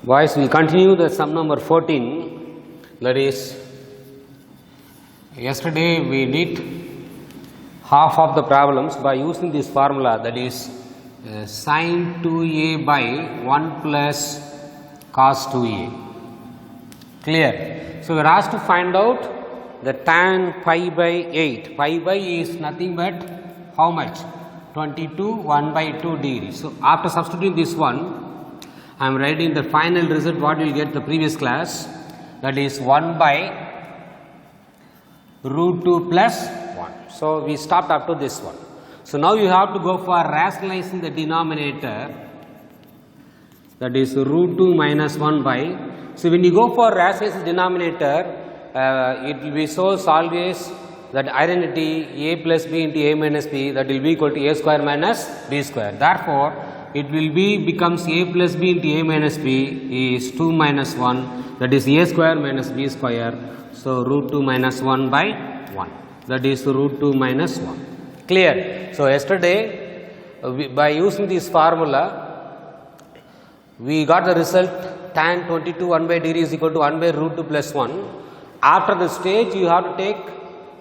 Boys, we continue the sum number 14, that is, yesterday we did half of the problems by using this formula, that is sin 2a by 1 plus cos 2a. Clear? So, we are asked to find out the tan pi by 8. Pi by is nothing but how much? 22 1 by 2 degrees. So, after substituting this one, I am writing the final result what we will get the previous class, that is 1 by root 2 plus 1. So, we stopped up to this one. So, now you have to go for rationalizing the denominator, that is root 2 minus 1 by. So, when you go for rationalizing the denominator, it will be source always that identity a plus b into a minus b, that will be equal to a square minus b square. Therefore, it will be becomes a plus b into a minus b is 2 minus 1, that is a square minus b square. So, root 2 minus 1 by 1, that is root 2 minus 1. Clear? So, yesterday by using this formula, we got the result tan 22 1 by degree is equal to 1 by root 2 plus 1. After the stage, you have to take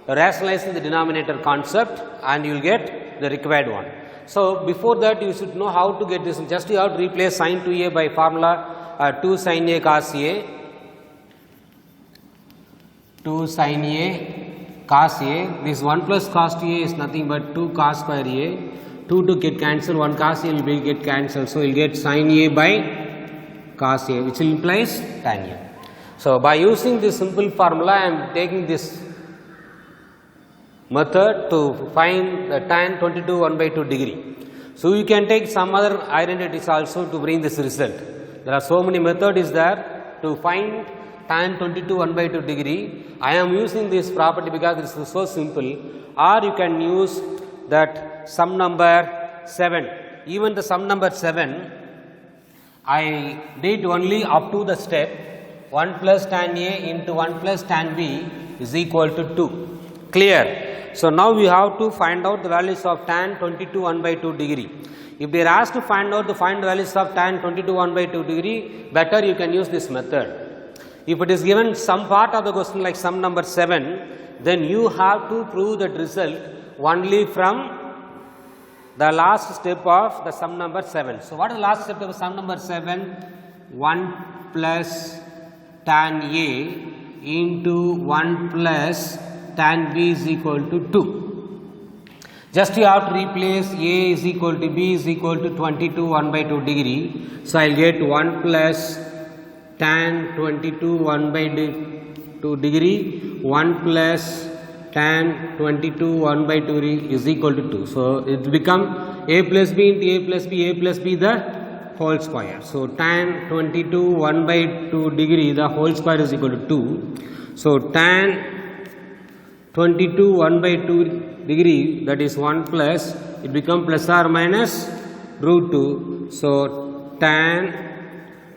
rationalizing the denominator concept and you will get the required one. So, before that you should know how to get this. Just you have to replace sin 2a by formula 2 sin a cos a, 2 sin a cos a. This 1 plus cos 2a is nothing but 2 cos square a. 2 to get cancelled, 1 cos a will get cancelled. So, you will get sin a by cos a, which implies tan a. So, by using this simple formula, I am taking this method to find the tan 22 1 by 2 degree. So, you can take some other identities also to bring this result. There are so many methods is there to find tan 22 1 by 2 degree. I am using this property because this is so simple, or you can use that sum number 7. Even the sum number 7, I did only up to the step 1 plus tan a into 1 plus tan b is equal to 2. Clear? So, now we have to find out the values of tan 22 1 by 2 degree. If they are asked to find out the values of tan 22 1 by 2 degree, better you can use this method. If it is given some part of the question like sum number 7, then you have to prove that result only from the last step of the sum number 7. So, what is the last step of sum number 7? 1 plus tan a into 1 plus tan b is equal to 2. Just you have to replace a is equal to b is equal to 22 1 by 2 degree. So, I will get 1 plus tan 22 1 by 2 degree, 1 plus tan 22 1 by 2 is equal to 2. So, it will become a plus b into a plus b the whole square. So, tan 22 1 by 2 degree the whole square is equal to 2. So, tan 22 1 by 2 degree, that is 1 plus, it become plus or minus root 2. So, tan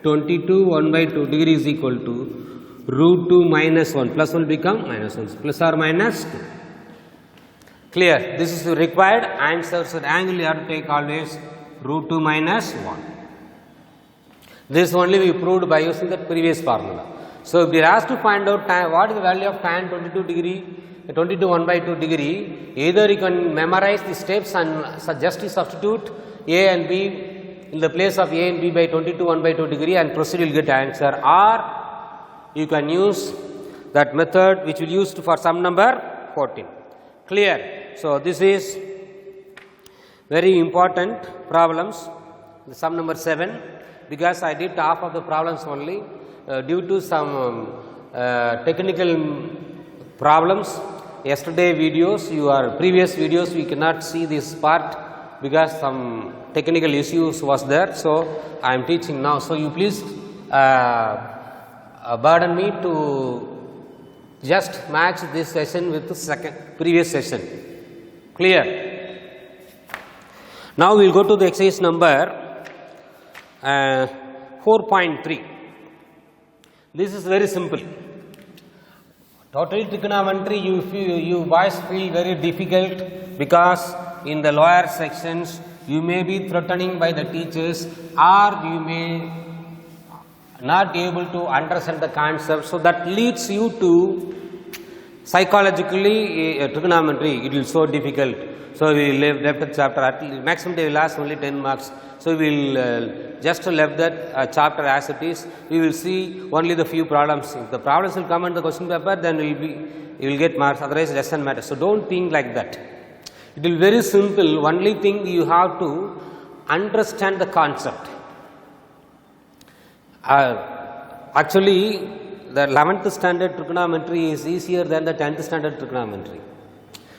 22 1 by 2 degree is equal to root 2 minus 1, plus 1 become minus 1, plus or minus 2. Clear? This is the required answer. So, the angle you have to take always root 2 minus 1. This only we proved by using the previous formula. So, if we are asked to find out what is the value of tan 22 degree, 22 1 by 2 degree, either you can memorize the steps and just substitute a and b in the place of a and b by 22 1 by 2 degree and proceed will get answer, or you can use that method which will use for sum number 14. Clear? So, this is very important problems, the sum number 7, because I did half of the problems only due to some technical problems. Yesterday videos, previous videos we cannot see this part because some technical issues was there. So, I am teaching now. So, you please burden me to just match this session with the previous session. Clear? Now, we will go to the exercise number 4.3. This is very simple. Total trigonometry you boys feel very difficult because in the lower sections you may be threatening by the teachers, or you may not able to understand the concept, so that leads you to psychologically trigonometry, it will so difficult. So we will left the chapter, at maximum they will ask only 10 marks. So we will just left that chapter as it is. We will see only the few problems. If the problems will come in the question paper, then you will get marks, otherwise it doesn't matter. So don't think like that. It will be very simple. Only thing you have to understand the concept. Actually, the 11th standard trigonometry is easier than the 10th standard trigonometry.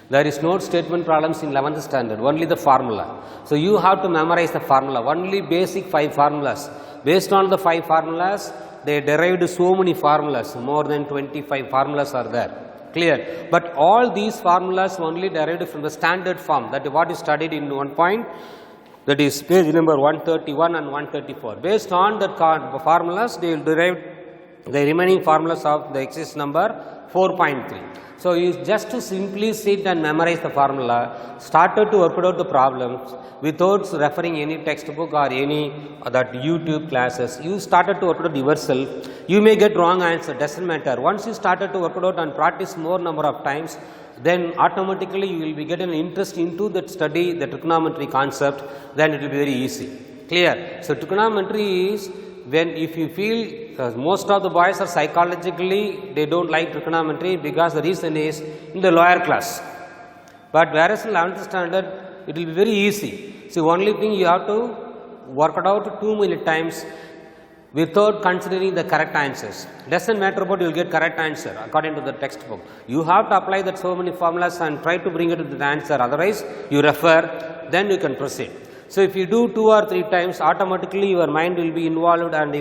There is no statement problems in 11th standard, only the formula. So you have to memorize the formula, only basic 5 formulas. Based on the 5 formulas, they derived so many formulas, more than 25 formulas are there. Clear? But all these formulas only derived from the standard form, that is what is studied in one point, that is page number 131 and 134. Based on the formulas, they will derive the remaining formulas of the exercise number 4.3. So you just to simply sit and memorize the formula, started to work out the problems without referring any textbook or any that YouTube classes. You started to work out yourself. You may get wrong answer, doesn't matter. Once you started to work out and practice more number of times, then automatically you will be getting an interest into that study, the trigonometry concept, then it will be very easy. Clear? So trigonometry is when if you feel most of the boys are psychologically they don't like trigonometry because the reason is in the lower class. But whereas in 11th standard it will be very easy. So only thing you have to work it out too many times without considering the correct answers. Doesn't matter about you will get correct answer according to the textbook. You have to apply that so many formulas and try to bring it to the answer, otherwise you refer, then you can proceed. So if you do 2 or 3 times, automatically your mind will be involved and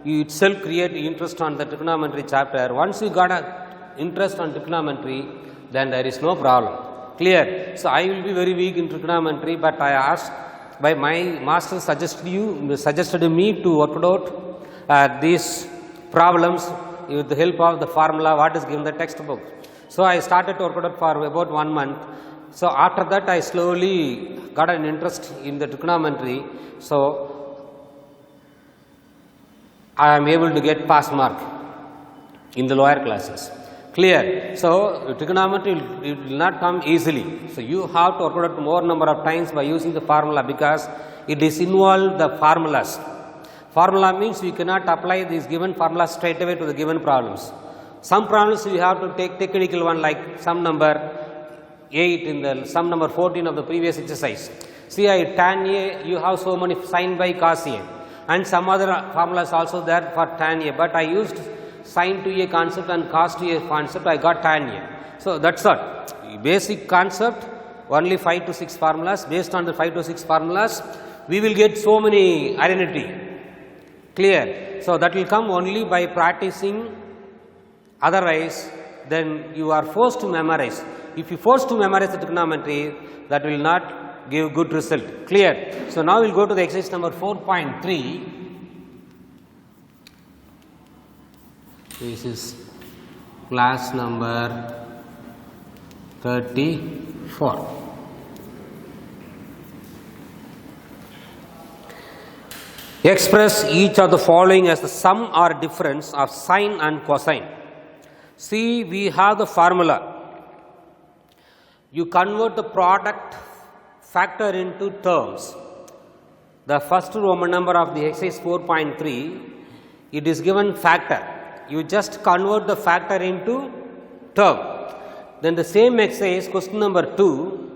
you itself create interest on the trigonometry chapter. Once you got a interest on trigonometry, then there is no problem. Clear? So I will be very weak in trigonometry, but I asked by my master suggested me to work out these problems with the help of the formula what is given in the textbook. So I started to work out for about 1 month. So after that I slowly got an interest in the trigonometry. So I am able to get pass mark in the lower classes. Clear? So trigonometry it will not come easily. So you have to work out more number of times by using the formula because it is involved the formulas. Formula means we cannot apply these given formulas straight away to the given problems. Some problems we have to take technical one like sum number 8 in the sum number 14 of the previous exercise. See, tan A, you have so many sin by cos A, and some other formulas also there for tan A, but I used sin to A concept and cos to A concept, I got tan A. So that's all. Basic concept, only 5 to 6 formulas. Based on the 5 to 6 formulas, we will get so many identity. Clear? So that will come only by practicing, otherwise then you are forced to memorize. If you force to memorize the trigonometry, that will not give good result. Clear? So now we will go to the exercise number 4.3. This is class number 34. Express each of the following as the sum or difference of sine and cosine. See, we have the formula. You convert the product factor into terms. The first Roman number of the exercise 4.3, it is given factor. You just convert the factor into term. Then the same exercise, question number 2,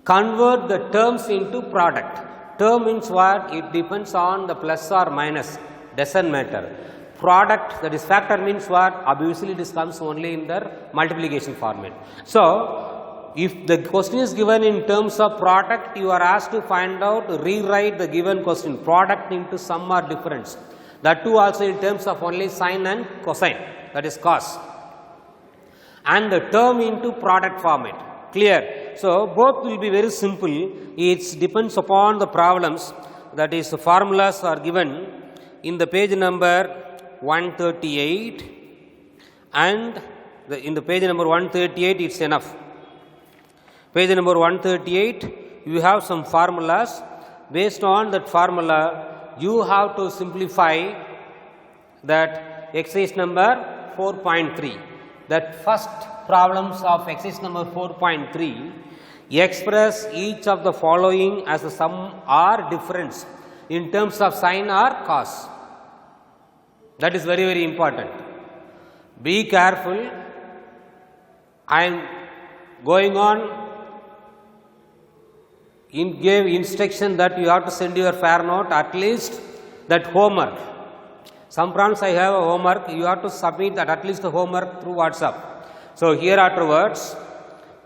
convert the terms into product. Term means what? It depends on the plus or minus, doesn't matter. Product, that is factor, means what? Obviously it comes only in the multiplication format. So if the question is given in terms of product, you are asked to find out, rewrite the given question, product into sum or difference. That too also in terms of only sine and cosine, that is cos, and the term into product format. Clear? So both will be very simple. It depends upon the problems, that is the formulas are given in the page number 138, and in the page number 138 it's enough. Page number 138, you have some formulas. Based on that formula, you have to simplify that exercise number 4.3. That first problems of exercise number 4.3 express each of the following as a sum or difference in terms of sine or cos. That is very, very important. Be careful. I am going on gave instruction that you have to send your fair note, at least that homework. Some problems I have a homework, you have to submit that at least the homework through WhatsApp. So here afterwards,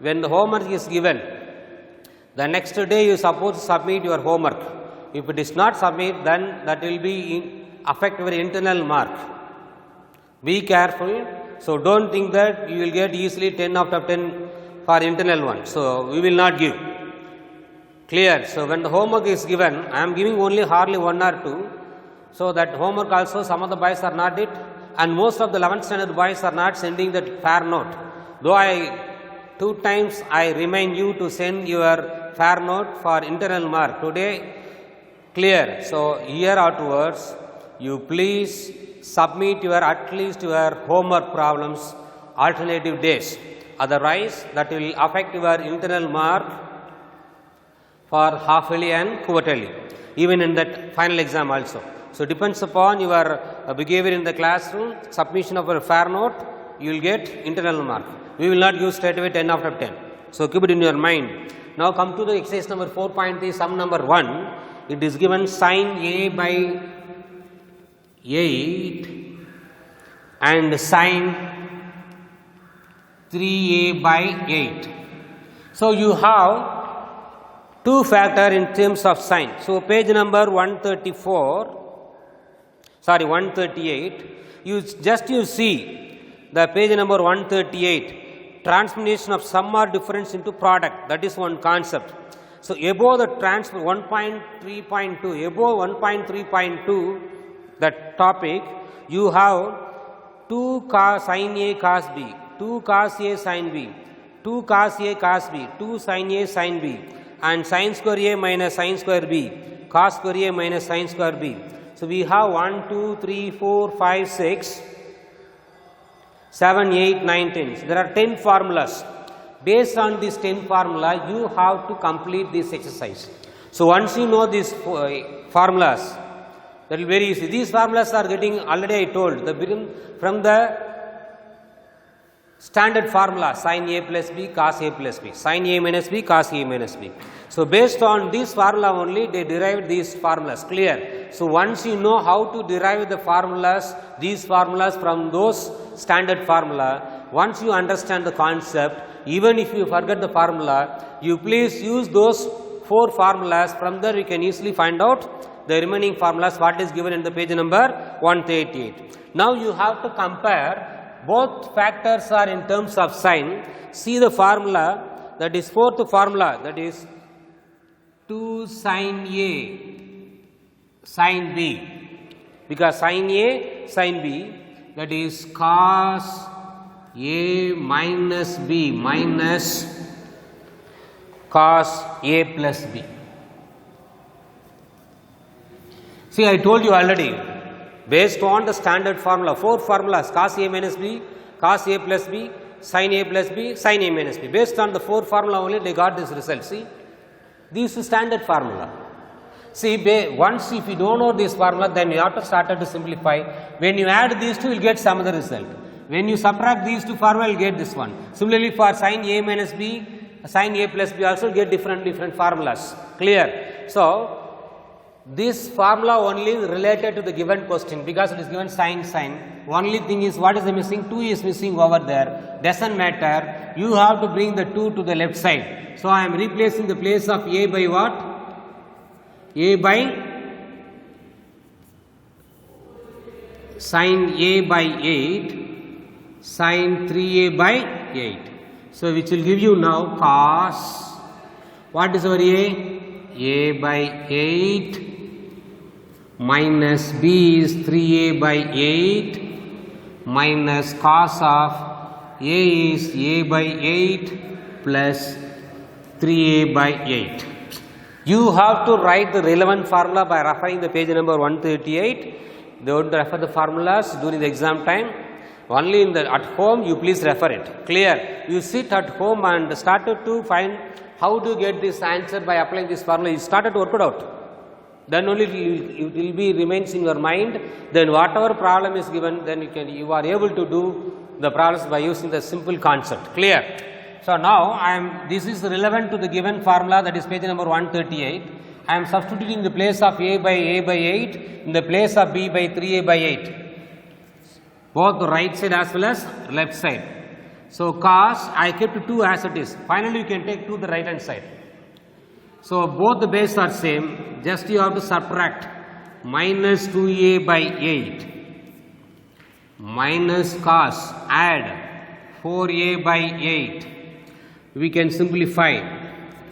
when the homework is given, the next day you suppose to submit your homework. If it is not submit, then that will be affect your internal mark. Be careful. So don't think that you will get easily 10 out of 10 for internal one. So we will not give. Clear. So when the homework is given, I am giving only hardly 1 or 2. So that homework also some of the boys are not it, and most of the 11th standard boys are not sending that fair note. Though I 2 times I remind you to send your fair note for internal mark today. Clear. So here afterwards, you please submit your at least your homework problems alternative days. Otherwise, that will affect your internal mark for half yearly and quarterly, even in that final exam also. So depends upon your behavior in the classroom, submission of a fair note, you will get internal mark. We will not use straight away 10 out of 10. So keep it in your mind. Now come to the exercise number 4.3, sum number 1. It is given sine A by 8 and sine 3A by 8. So you have 2 factor in terms of sine. So page number 138, you see the page number 138, transformation of sum or difference into product, that is one concept. So above the 1.3.2, above 1.3.2, that topic, you have 2 cos sin A cos B, 2 cos A sin B, 2 cos A cos B, 2 sin A sin B, and sin square A minus sin square B, cos square A minus sin square B. So we have 1, 2, 3, 4, 5, 6, 7, 8, 9, 10. So there are 10 formulas. Based on this 10 formula, you have to complete this exercise. So once you know these formulas, that will be very easy. These formulas are getting, already I told, from the standard formula, sin A plus B, cos A plus B, sin A minus B, cos A minus B. So based on this formula only, they derived these formulas. Clear? So once you know how to derive the formulas, these formulas from those standard formula, once you understand the concept, even if you forget the formula, you please use those 4 formulas. From there you can easily find out the remaining formulas what is given in the page number 138. Now you have to compare. Both factors are in terms of sine. See the formula, that is 4th formula, that is 2 sin A sin B, because sin A sin B, that is cos A minus B minus cos A plus B. See, I told you already, based on the standard formula, 4 formulas, cos A minus B, cos A plus B, sin A plus B, sin A minus B. Based on the 4 formula only, they got this result. See, this is standard formula. See, once if you don't know this formula, then you have to start to simplify. When you add these two, you will get some other result. When you subtract these two formulas, you will get this one. Similarly, for sin A minus B, sin A plus B also get different formulas. Clear? So, this formula only is related to the given question, because it is given sin. Only thing is, what is the missing? 2 is missing over there. Doesn't matter. You have to bring the 2 to the left side. So I am replacing the place of A by what? A by sin A by 8, sin 3A by 8. So which will give you now cos, what is our A by 8 minus B is 3A by 8 minus cos of A is A by 8 plus 3A by 8. You have to write the relevant formula by referring the page number 138. They want to refer the formulas during the exam time. Only in the at home you please refer it. Clear? You sit at home and started to find how to get this answer by applying this formula. You started to work it out. Then only it will be remains in your mind. Then whatever problem is given, then you are able to do the problems by using the simple concept. Clear? So now this is relevant to the given formula, that is page number 138. I am substituting in the place of a by 8 in the place of b by 3a by 8. Both the right side as well as left side. So cos I kept 2 as it is. Finally you can take 2 to the right hand side. So both the bases are same, just you have to subtract minus 2a by 8 minus cos, add 4a by 8. We can simplify,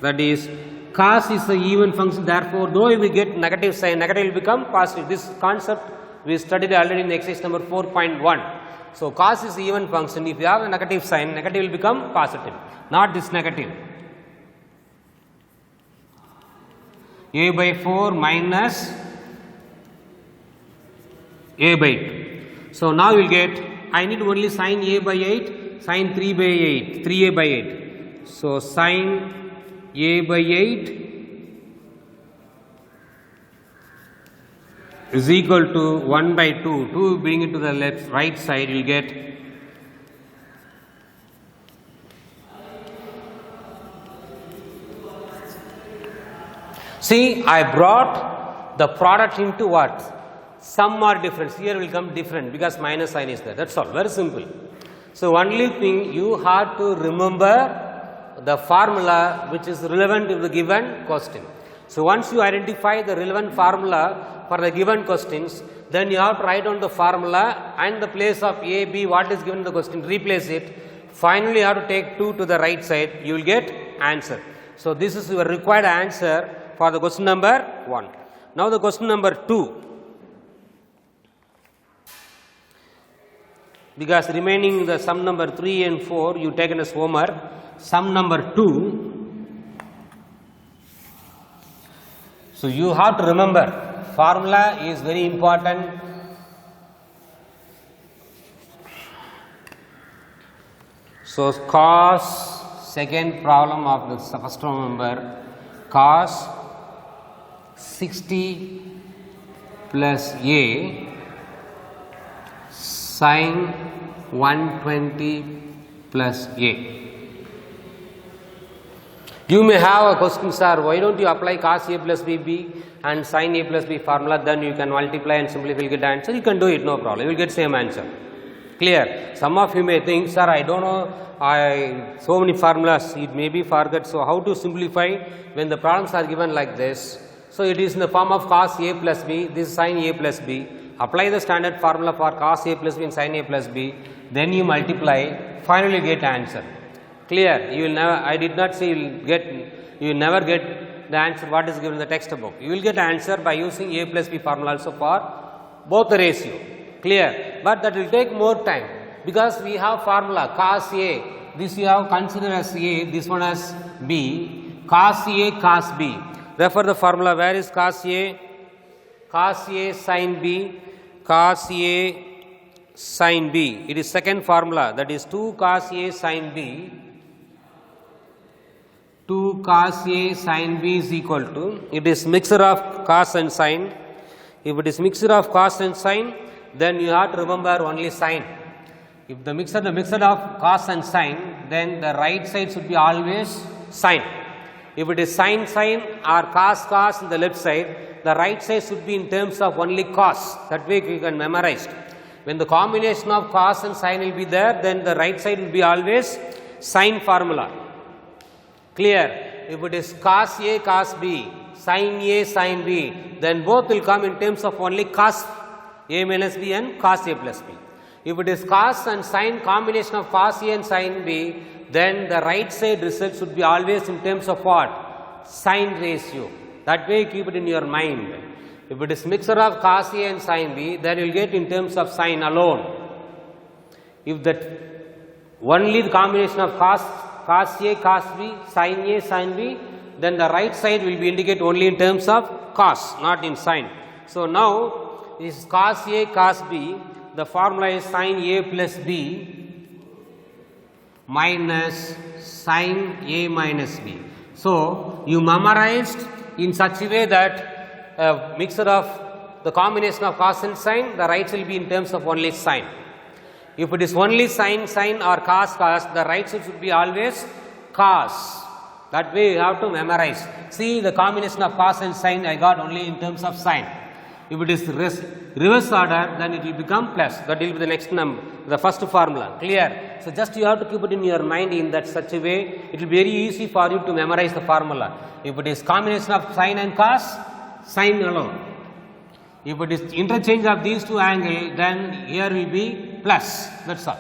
that is cos is the even function, therefore though we get negative sign, negative will become positive. This concept we studied already in the exercise number 4.1. So cos is the even function, if you have a negative sign, negative will become positive, not this negative. A by 4 minus a by 2. So now you will get, I need only sin a by 8, sin 3 by 8, 3a by 8. So sin a by 8 is equal to 1 by 2. 2 bring it to the left right side, you will get see, I brought the product into what? Sum or difference. Here will come different because minus sign is there. That's all. Very simple. So only thing you have to remember the formula which is relevant to the given question. So once you identify the relevant formula for the given questions, then you have to write down the formula and the place of A, B, what is given in the question, replace it. Finally, you have to take 2 to the right side, you will get answer. So this is your required answer for the question number 1. Now the question number 2. Because remaining the sum number 3 and 4 you taken as homework. Sum number 2. So you have to remember, formula is very important. So cos, second problem of the first number, cos 60 plus a sin 120 plus a. You may have a question, sir, why don't you apply cos a plus bb and sin a plus b formula, then you can multiply and simplify, you will get answer. You can do it, no problem, you will get same answer. Clear? Some of you may think, sir, I don't know, so many formulas, it may be forgot, so how to simplify when the problems are given like this? So it is in the form of cos a plus b, this is sin a plus b. Apply the standard formula for cos a plus b and sin a plus b, then you multiply, finally you get answer. Clear? You will never, I did not say you will never get the answer what is given in the textbook. You will get answer by using a plus b formula also for both the ratio. Clear? But that will take more time because we have formula cos a, this you have considered as a, this one as b, cos a cos b. Refer the formula, where is cos a? Cos a sin b, cos a sin b. It is second formula, that is 2 cos a sin b. 2 cos a sin b is equal to, it is mixture of cos and sin. If it is mixture of cos and sin, then you have to remember only sin. If the mixture of cos and sin, then the right side should be always sin. If it is sin or cos in the left side, the right side should be in terms of only cos. That way you can memorize. When the combination of cos and sin will be there, then the right side will be always sin formula. Clear? If it is cos a cos b, sin a sin b, then both will come in terms of only cos a minus b and cos a plus b. If it is cos and sin combination of cos a and sin b, then the right side result should be always in terms of what? Sin ratio. That way keep it in your mind. If it is mixture of cos a and sin b, then you will get in terms of sin alone. If that only the combination of cos a cos b, sin a sin b, then the right side will be indicate only in terms of cos, not in sin. So now this is cos A cos B. The formula is sin A plus B minus sin A minus B. So, you memorized in such a way that a mixture of the combination of cos and sin, the rights will be in terms of only sin. If it is only sin, sin or cos, cos, the right side should be always cos. That way you have to memorize. See, the combination of cos and sin I got only in terms of sin. If it is reverse order, then it will become plus. That will be the next number, the first formula. Clear? So, just you have to keep it in your mind in that such a way, it will be very easy for you to memorize the formula. If it is combination of sin and cos, sin alone. If it is interchange of these two angles, then here will be plus. That's all.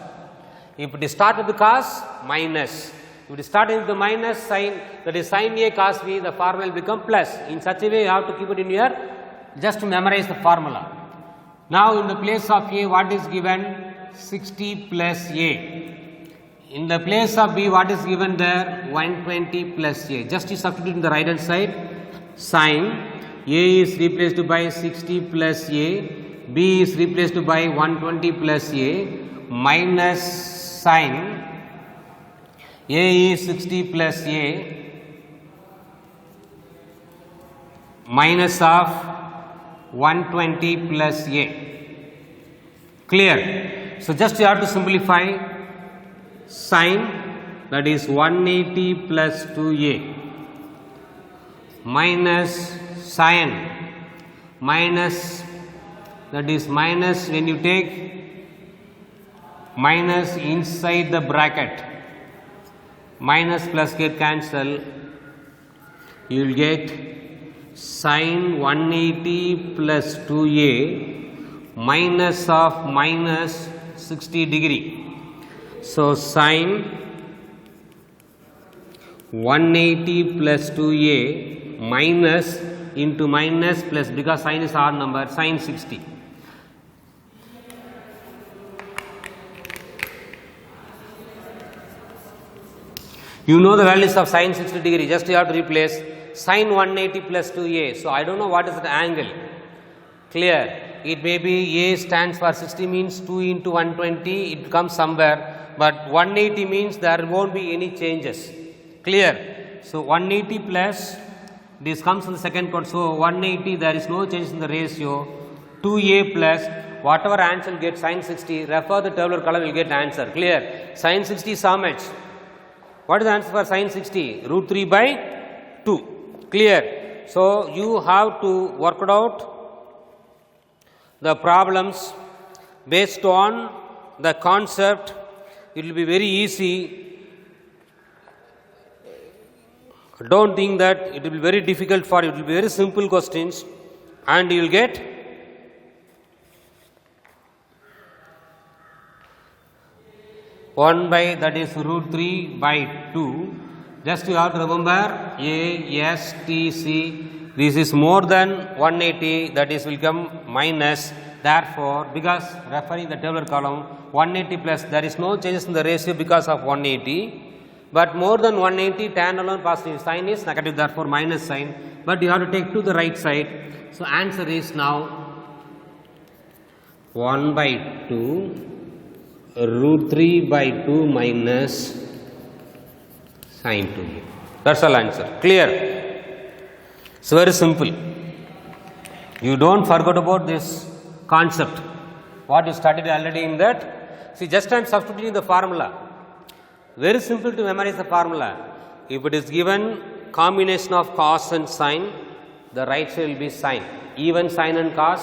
If it is start with the cos, minus. If it is starting with the minus sign, that is sin A cos B, the formula will become plus. In such a way, you have to keep it in your, just to memorize the formula. Now, in the place of A, what is given? 60 plus A. In the place of B, what is given there? 120 plus A. Just you substitute in the right hand side, sin A is replaced by 60 plus A, B is replaced by 120 plus A, minus sin A is 60 plus A, minus of 120 plus A. Clear? So, just you have to simplify sin, that is 180 plus 2A, minus sin, minus, that is minus, when you take minus inside the bracket, minus plus get cancel, you will get sin 180 plus 2A minus of minus 60 degree. So, sin 180 plus 2A minus into minus plus, because sin is odd number, sin 60. You know the values of sin 60 degree, just you have to replace sin 180 plus 2A. So, I don't know what is the angle. Clear? It may be A stands for 60 means 2 into 120, it comes somewhere, but 180 means there won't be any changes. Clear? So, 180 plus, this comes in the second part. So, 180, there is no change in the ratio. 2A plus, whatever answer get sin 60, refer the tabular column, will get answer. Clear? Sin 60 is how much? What is the answer for sin 60? Root 3 by 2. Clear? So, you have to work it out the problems based on the concept. It will be very easy. Don't think that it will be very difficult for you. It will be very simple questions, and you will get one by, that is root 3 by 2. Just you have to remember A, S, T, C. This is more than 180, that is will come minus. Therefore, because referring the tabular column, 180 plus, there is no changes in the ratio because of 180. But more than 180, tan alone positive, sin is negative, therefore minus sign. But you have to take to the right side. So, answer is now 1 by 2 root 3 by 2 minus sin 2a. That's all answer. Clear? It's very simple. You don't forget about this concept. What you studied already in that. See, just I am substituting the formula. Very simple to memorize the formula. If it is given combination of cos and sin, the right side will be sin. Even sin and cos,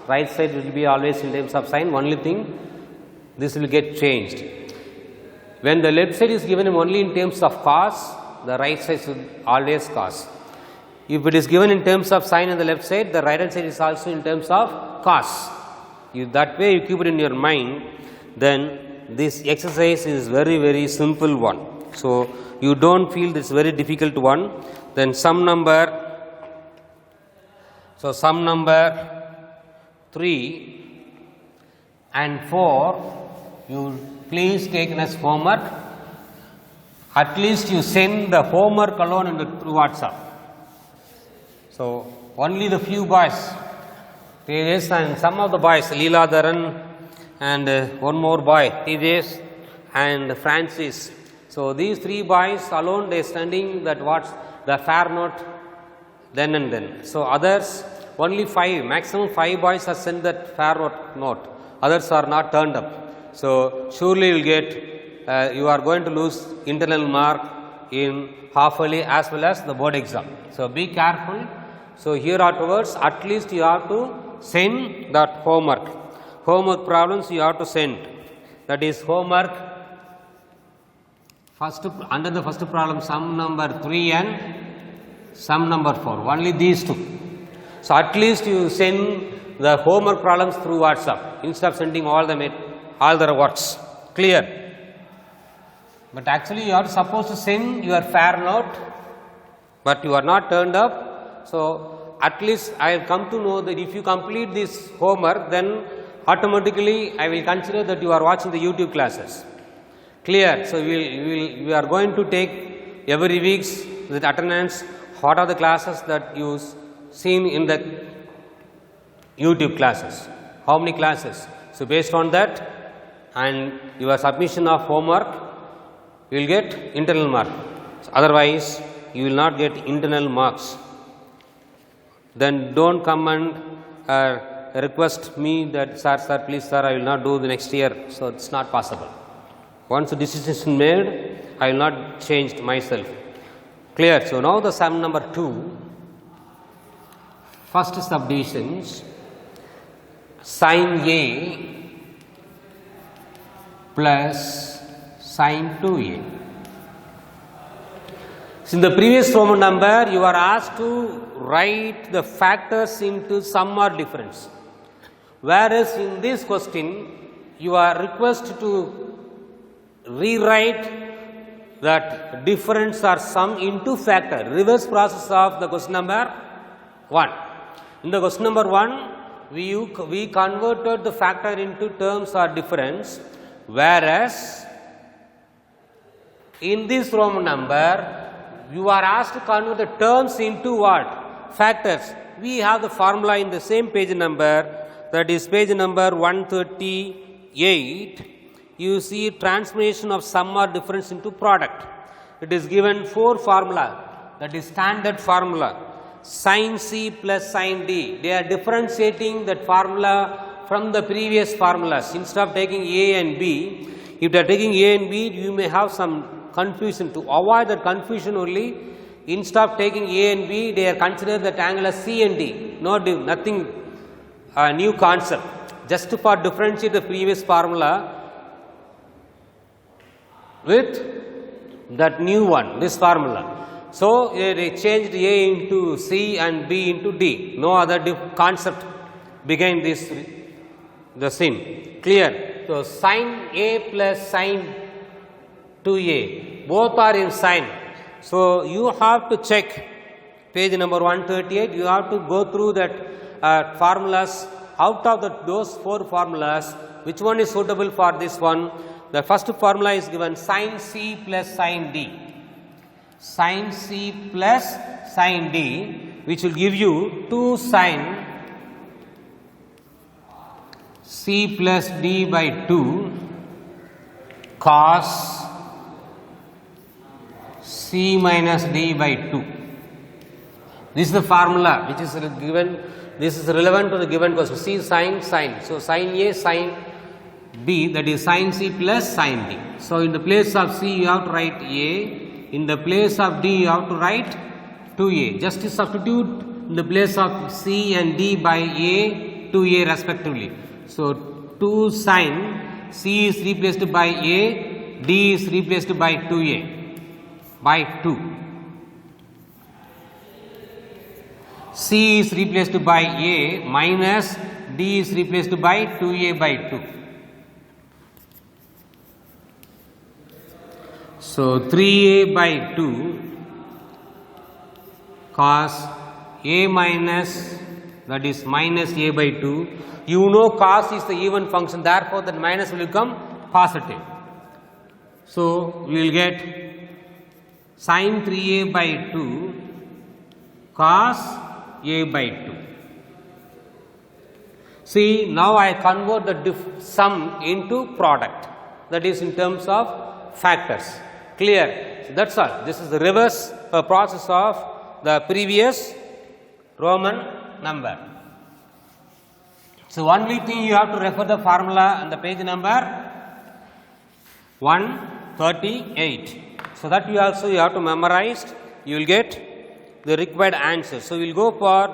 right side will be always in terms of sin. Only thing, this will get changed. When the left side is given only in terms of cos, the right side should always cos. If it is given in terms of sin on the left side, the right hand side is also in terms of cos. That way you keep it in your mind, then this exercise is very simple one. So, you don't feel this very difficult one. Then sum number, so sum number 3 and 4, you please take as homework. At least you send the homework alone through WhatsApp. So, only the few boys Tejas and some of the boys, Leeladharan and one more boy, Tejas and Francis. So these three boys alone, they standing that what's the fair note then and then. So others, only 5, maximum 5 boys are sent that fair note. Others are not turned up. So surely you will get, you are going to lose internal mark in half yearly as well as the board exam. So be careful. So here afterwards, at least you have to send that homework. Homework problems you have to send. That is homework. First, under the first problem, sum number 3 and sum number 4. Only these two. So at least you send the homework problems through WhatsApp instead of sending all the works. Clear? But actually you are supposed to send your fair note, but you are not turned up. So at least I will come to know that if you complete this homework, then automatically I will consider that you are watching the YouTube classes. Clear? So we are going to take every week's with attendance, what are the classes that you seen in the YouTube classes, how many classes. So based on that and your submission of homework, you will get internal mark. So otherwise you will not get internal marks. Then don't come and request me that sir please sir, I will not do the next year. So it's not possible. Once the decision is made, I will not change myself. Clear? So now the sum number 2, first subdivisions, sin A plus sin 2A. So in the previous Roman number, you are asked to write the factors into sum or difference. Whereas in this question, you are requested to rewrite that difference or sum into factor. Reverse process of the question number 1. In the question number 1, we converted the factor into terms or difference, whereas in this Roman number, you are asked to convert the terms into what? Factors. We have the formula in the same page number, that is page number 138. You see transformation of sum or difference into product. It is given 4 formula, that is standard formula, sin C plus sin D. They are differentiating that formula from the previous formulas. Instead of taking A and B, if they are taking A and B, you may have some confusion. To avoid that confusion only, instead of taking A and B, they are considered that angle as C and D. Nothing new concept. Just for differentiate the previous formula with that new one, this formula. So they changed A into C and B into D. No other concept behind this, the scene. Clear? So sin A plus sin 2A, both are in sin. So you have to check page number 138. You have to go through that formulas. Out of those 4 formulas, which one is suitable for this one? The first formula is given sin C plus sin D. Sin C plus sin D, which will give you 2 sin C plus D by 2 cos C minus D by 2. This is the formula which is given. This is relevant to the given question. C sin. So sin A sin B, that is sin C plus sin D. So in the place of C you have to write A, in the place of D you have to write 2A. Just to substitute in the place of C and D by A, 2A respectively. So 2 sin, C is replaced by A, D is replaced by 2A, by 2. C is replaced by A minus D is replaced by 2A by 2. So 3A by 2 cos A minus, that is minus A by 2. You know cos is the even function, therefore that minus will become positive. So we will get sin 3A by 2 cos A by 2. See, now I convert the sum into product, that is in terms of factors. Clear? So that's all. This is the reverse process of the previous Roman number. So only thing you have to refer the formula and the page number 138. So that you have to memorize. You will get the required answer. So we will go for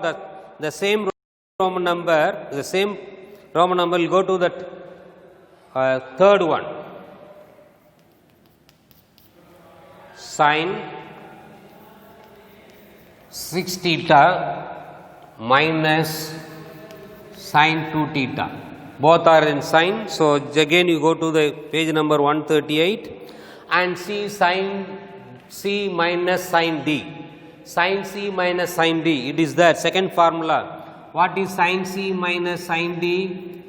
the same Roman number. The same Roman number will go to that third one. Sin 6 theta minus sin 2 theta. Both are in sin. So again you go to the page number 138 and see sin C minus sin D. Sin C minus sin D. It is that second formula. What is sin C minus sin D?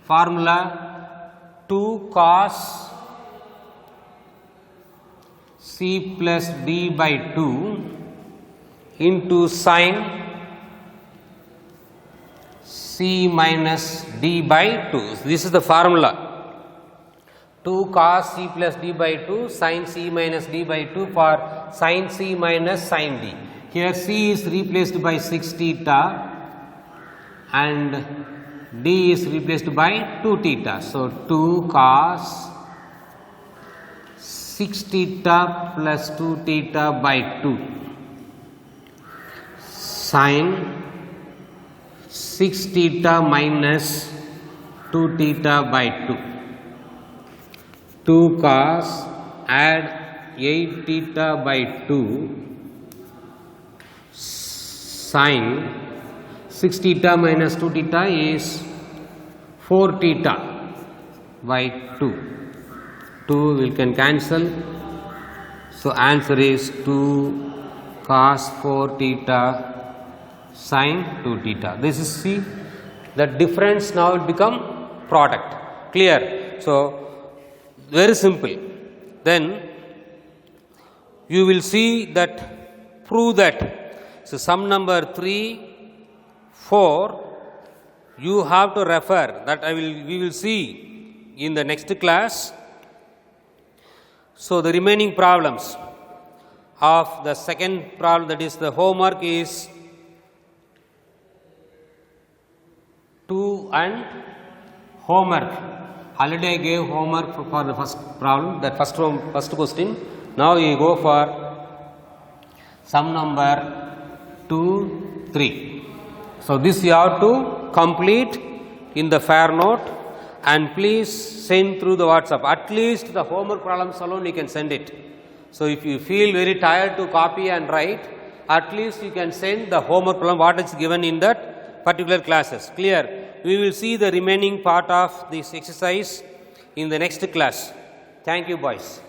Formula 2 cos C plus D by 2 into sin C minus D by 2. This is the formula. 2 cos C plus D by 2 sin C minus D by 2 for sin C minus sin D. Here C is replaced by 6 theta and D is replaced by 2 theta. So 2 cos 6 theta plus 2 theta by 2 sin 6 theta minus 2 theta by 2. 2 cos add 8 theta by 2 sin 6 theta minus 2 theta is 4 theta by 2. 2 we can cancel. So answer is 2 cos 4 theta sin 2 theta. This is see the difference now will become product. Clear? So very simple. Then you will see that prove that. So sum number 3, 4 you have to refer that we will see in the next class. So the remaining problems of the second problem, that is the homework, is 2 and homework. Already I gave homework for the first problem, that first question. Now you go for sum number 2, 3. So this you have to complete in the fair note and please send through the WhatsApp. At least the homework problems alone you can send it. So if you feel very tired to copy and write, at least you can send the homework problem what is given in that particular classes. Clear? We will see the remaining part of this exercise in the next class. Thank you, boys.